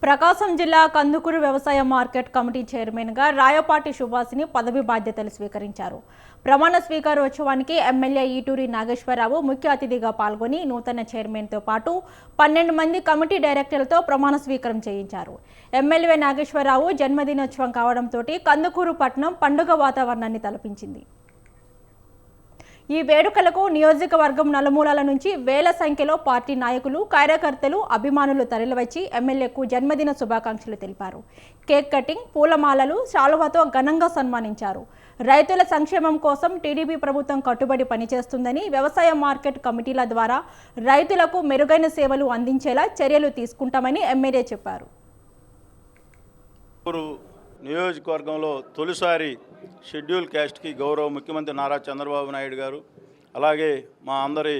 ప్రకాశం జిల్లా కందుకూరు వ్యవసాయ market committee చైర్మన్గా రాయపాటి సుభాష్ని పదవి బాధ్యతలు స్వీకరించారు. ప్రమాణ స్వీకారోత్సవానికి ఎమ్మెల్యే ఈటూరి నాగేశ్వరరావు ముఖ్య అతిథిగా పాల్గొని నూతన చైర్మన్తో పాటు 12 మంది కమిటీ డైరెక్టర్లతో ప్రమాణ స్వీకారం చేయించారు. ఎమ్మెల్యే నాగేశ్వరరావు జన్మదినోత్సవం కావడంతో కందుకూరు పట్టణం పండుగ వాతావరణాన్ని తలపించింది. ఈ వేడుకలకు నియోజకవర్గం నలుమూలల నుంచి వేల సంఖ్యలో పార్టీ నాయకులు, కార్యకర్తలు, అభిమానులు తరలివచ్చి ఎమ్మెల్యేకు జన్మదిన శుభాకాంక్షలు తెలిపారు. కేక్ కటింగ్, పూలమాలలు, శాలువాతో ఘనంగా సన్మానించారు. రైతుల సంక్షేమం కోసం టీడీపీ ప్రభుత్వం కట్టుబడి పనిచేస్తుందని, వ్యవసాయ మార్కెట్ కమిటీల ద్వారా రైతులకు మెరుగైన సేవలు అందించేలా చర్యలు తీసుకుంటామని ఎమ్మెల్యే చెప్పారు. నియోజకవర్గంలో తొలిసారి షెడ్యూల్ క్యాస్ట్కి గౌరవ ముఖ్యమంత్రి నారా చంద్రబాబు నాయుడు గారు, అలాగే మా అందరి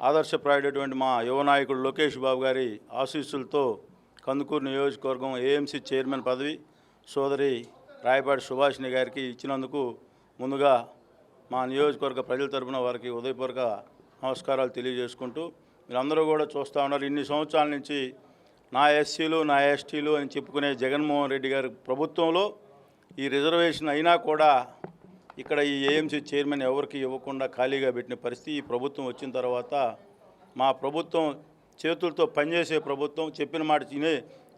ఆదర్శప్రాయుడైనటువంటి మా యువ నాయకుడు లోకేష్ బాబు గారి ఆశీస్సులతో కందుకూరు నియోజకవర్గం ఏఎంసీ చైర్మన్ పదవి సోదరి రాయపాటి సుభాష్ని గారికి ఇచ్చినందుకు ముందుగా మా నియోజకవర్గ ప్రజల తరఫున వారికి ఉదయపూర్వక నమస్కారాలు తెలియజేసుకుంటూ, మీరందరూ కూడా చూస్తూ ఉన్నారు, ఇన్ని సంవత్సరాల నుంచి నా ఎస్సీలు, నా ఎస్టీలు అని చెప్పుకునే జగన్మోహన్ రెడ్డి గారి ప్రభుత్వంలో ఈ రిజర్వేషన్ అయినా కూడా ఇక్కడ ఈ ఏఎంసీ చైర్మన్ ఎవరికి ఇవ్వకుండా ఖాళీగా పెట్టిన పరిస్థితి. ఈ ప్రభుత్వం వచ్చిన తర్వాత మా ప్రభుత్వం చేతులతో పనిచేసే ప్రభుత్వం, చెప్పిన మాట తినే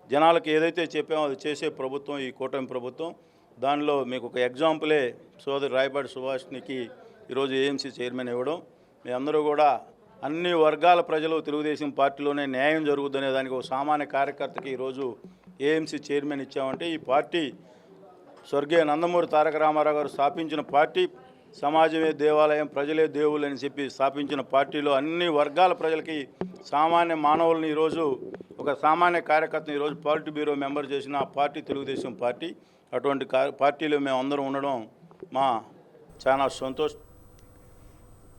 జనాలకు ఏదైతే చెప్పామో అది చేసే ప్రభుత్వం ఈ కూటమి ప్రభుత్వం. దానిలో మీకు ఒక ఎగ్జాంపులే సోదరి రాయపాటి సుభాష్నికి ఈరోజు ఏఎంసీ చైర్మన్ ఇవ్వడం. మీ అందరూ కూడా అన్ని వర్గాల ప్రజలు తెలుగుదేశం పార్టీలోనే న్యాయం జరుగుతుందనే దానికి ఒక సామాన్య కార్యకర్తకి ఈరోజు ఏఎంసీ చైర్మన్ ఇచ్చామంటే ఈ పార్టీ స్వర్గీయ నందమూరి తారక రామారావు గారు స్థాపించిన పార్టీ, సమాజమే దేవాలయం, ప్రజలే దేవుళ్ళు అని చెప్పి స్థాపించిన పార్టీలో అన్ని వర్గాల ప్రజలకి సామాన్య మానవులను ఈరోజు ఒక సామాన్య కార్యకర్తను ఈరోజు పాలిట్ బ్యూరో మెంబర్ చేసిన పార్టీ తెలుగుదేశం పార్టీ. అటువంటి పార్టీలో మేము అందరం ఉండడం మా చాలా సంతోషం.